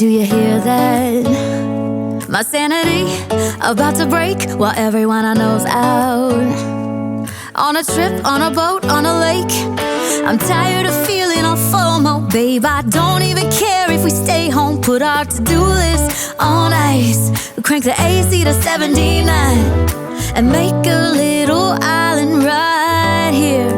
Do you hear that? My sanity about to break while everyone I know's out. On a trip, on a boat, on a lake. I'm tired of feeling all FOMO, babe. I don't even care if we stay home. Put our to-do list on ice. Crank the AC to 79 and make a little island right here.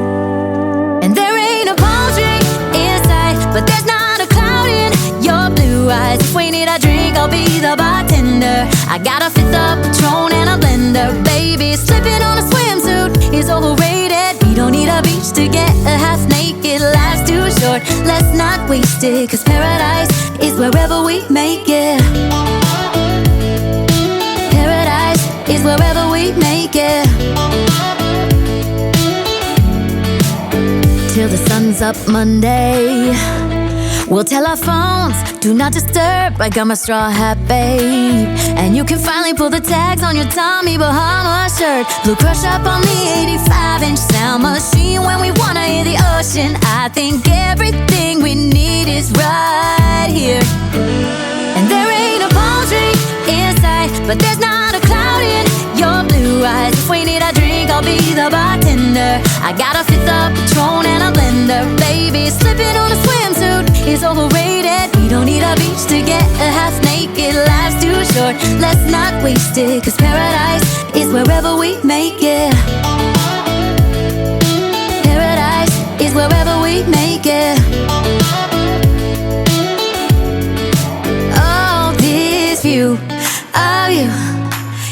And there ain't a palm tree in sight, but there's not a cloud in your blue eyes. If we need a drink, I'll be the bartender. I got a fifth of Patron and a blender. Baby, slipping on a swimsuit is overrated. We don't need a beach to get a half naked. Life's too short, let's not waste it. Cause paradise is wherever we make it. Paradise is wherever we make it. Till the sun's up Monday, we'll tell our phones, do not disturb. I got my straw hat, babe. And you can finally pull the tags on your Tommy Bahama shirt. Blue crush up on the 85-inch sound machine. When we wanna hear the ocean, I think everything we need is right here. And there ain't a palm tree in sight, but there's not a cloud in your blue eyes. If we need a drink, I'll be the bartender. I got a fifth of Patron and a blender. Baby, slipping on a swimsuit is overrated. We don't need a beach to get a half naked. Life's too short, let's not waste it. Cause paradise is wherever we make it. Paradise is wherever we make it. Oh, this view of you,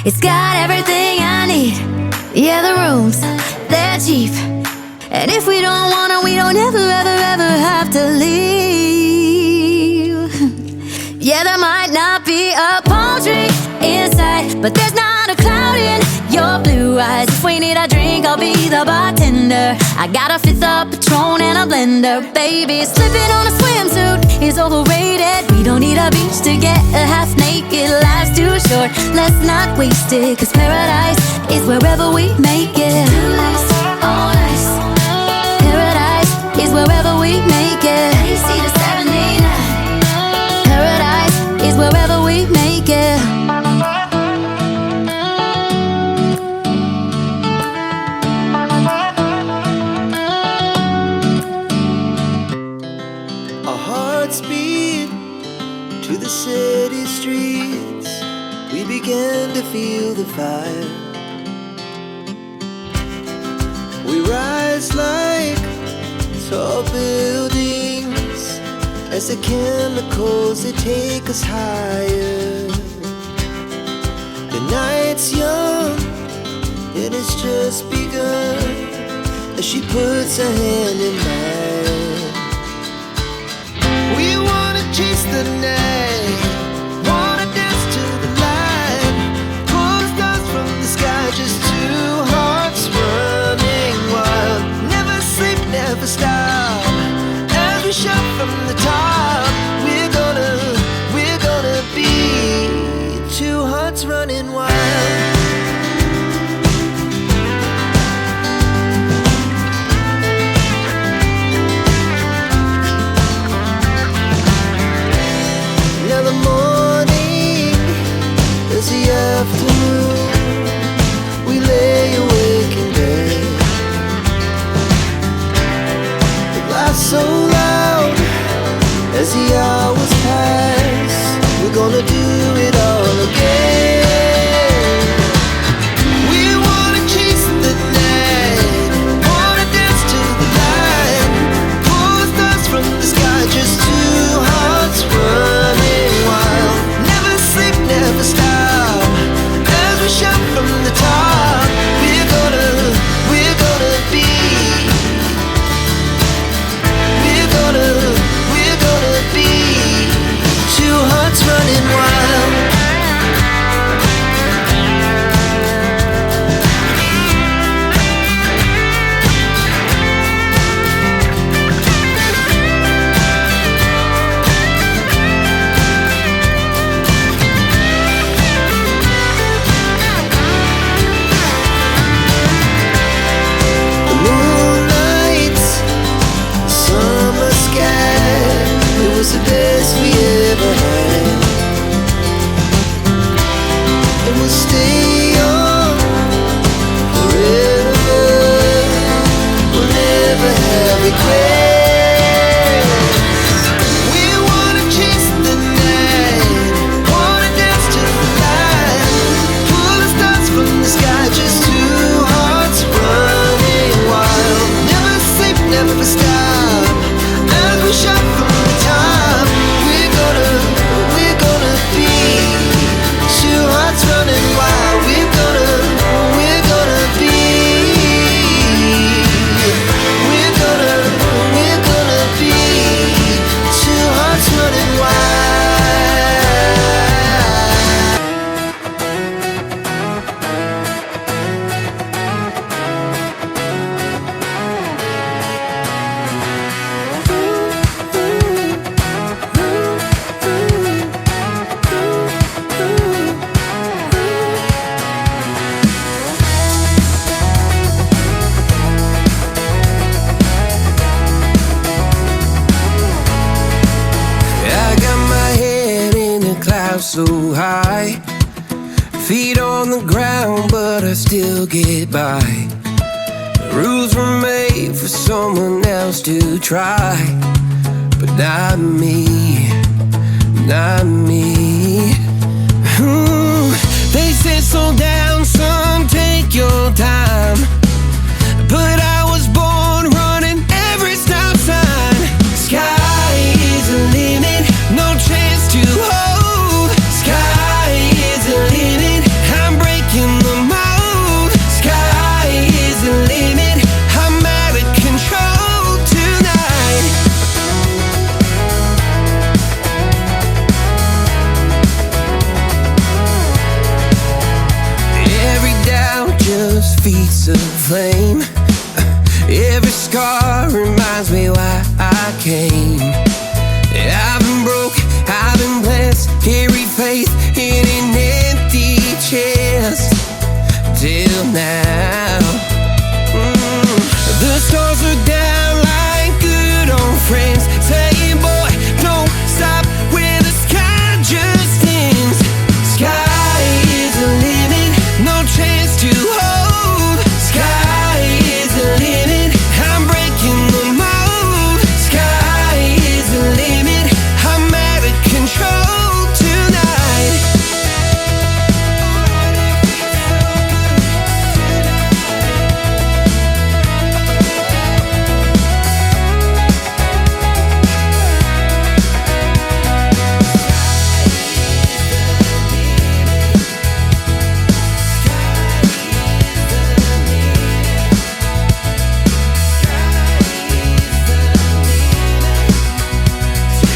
it's got everything I need. Yeah, the rooms, they're cheap. And if we don't wanna, we don't ever, ever, ever have to leave. Yeah, there might not be a palm tree in sight, but there's not a cloud in your blue eyes. If we need a drink, I'll be the bartender. I got a fifth of Patron and a blender. Baby, slipping on a swimsuit is overrated. We don't need a beach to get a half naked. Life's too short, let's not waste it. Cause paradise is wherever we make it. All nice. Paradise is wherever we make it. AC to 79. Paradise is wherever we make it. Our hearts beat to the city streets. We began to feel the fire. We rise like tall buildings as the chemicals, they take us higher. The night's young and it's just begun as she puts her hand in mine. We wanna chase the night, wanna dance to the light, pull the stars from the sky, just two hearts running wild. Never sleep, never stop, as we shout from the top. We're gonna be two hearts running wild. fly so high. Feet on the ground, but I still get by. The rules were made for someone else to try, but not me, not me. They said slow down, son, take your time, but I was born running every stop sign. Sky is the limit, no chance to hold. Sky is the limit, I'm breaking the mold. Sky is the limit, I'm out of control tonight. Every doubt just feeds the flame. Every scar reminds me why I came. I've been broke, I've been blessed, carry faith in an empty chest till now. The stars are down like good old friends, saying, boy, don't stop where the sky just ends. Sky is the limit, no chance to hold. Sky is the limit, I'm breaking the mold. Sky is the limit, I'm out of control tonight.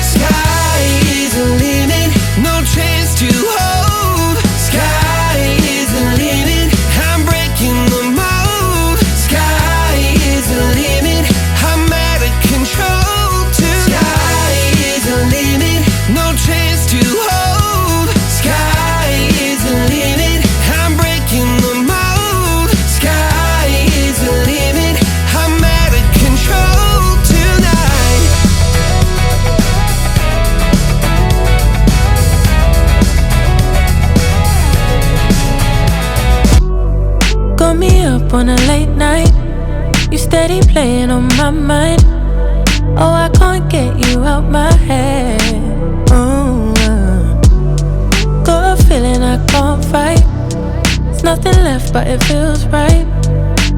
Sky is the limit, no chance to hold. Sky is the limit, I'm breaking the mold. Sky is the limit, I'm out of control tonight. Sky is the limit, no chance to hold. Sky is the limit, I'm breaking the mold. Sky is the limit, I'm out of control tonight. Got me up on a late night, you steady playing on my mind. Oh, I can't get you out my head. Got a feeling I can't fight. There's nothing left but it feels right.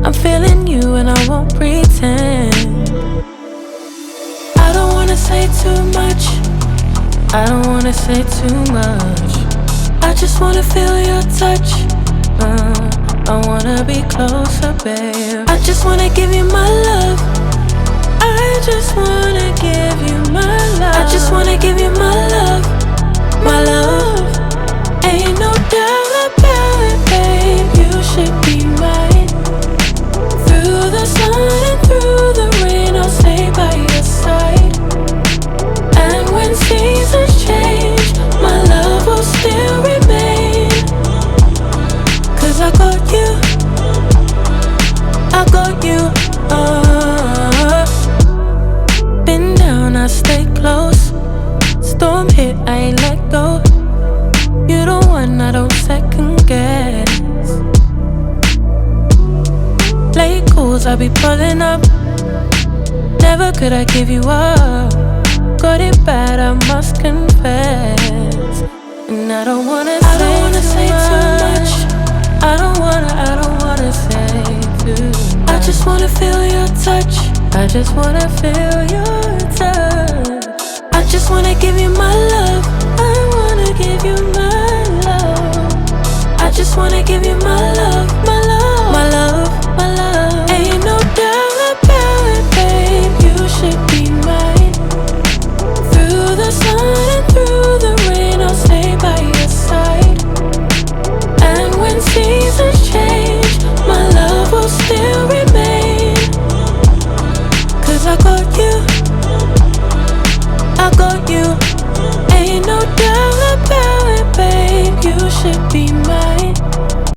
I'm feeling you and I won't pretend. I don't wanna say too much, I don't wanna say too much. I just wanna feel your touch. I wanna be closer, babe. I just wanna give you my love. I just wanna give you my love. I just wanna give you my love, my love. Ain't no doubt about it, babe. You should be mine. Through the sun and through the rain, I'll stay by your side. And when seasons change, my love will still remain. 'Cause I got you, I got you. Been down, I stay close. Storm hit, I ain't let go. You the one I don't second guess. Late calls, I be pulling up. Never could I give you up. Got it bad, I must confess. And I don't wanna say too much. I don't wanna say too much. I just wanna feel your touch. I just wanna feel your touch. I just wanna give you my love. I wanna give you my love. I just wanna give you my love, my